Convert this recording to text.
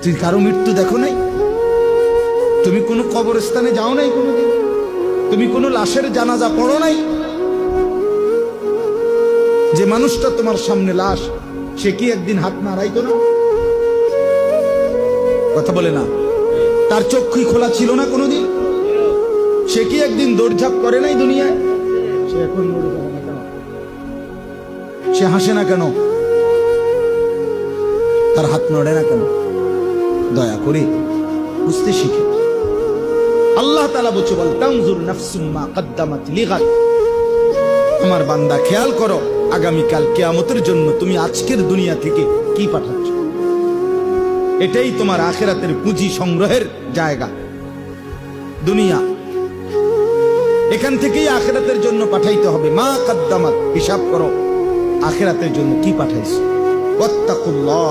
তুই কারো মৃত্যু দেখো নাই? তুমি কোনো কবরস্থানে যাও নাই কোনোদিন? তুমি কোনো লাশের জানাজা পড়ো নাই? যে মানুষটা তোমার সামনে লাশ, সে কি একদিন হাত নাড়াইতো না? কথা বলে না? তার চক্ষুই খোলা ছিল না কোনোদিন? সে কি একদিন দৌড়ঝাঁপ করে নাই দুনিয়ায়? সে এখন মরে যাবে না কেন? সে হাসে না কেন? তার হাত নড়ে না কেন? দয়া করে বুঝতে শিখে। আল্লাহ তাআলা বলছে, বল তানজুর নাফসুম মা কদ্দামাত লিগাদ। আমার বান্দা, খেয়াল করো আগামীকাল কিয়ামতের জন্য তুমি আজকের দুনিয়া থেকে কি পাঠাচ্ছ। এটাই তোমার আখিরাতের পুঁজি সংগ্রহের জায়গা। দুনিয়া, এখান থেকেই আখিরাতের জন্য পাঠাইতে হবে। মা কদ্দামাত, হিসাব করো আখিরাতের জন্য কি পাঠাইছো। ওয়াত্তাকুল্লাহ,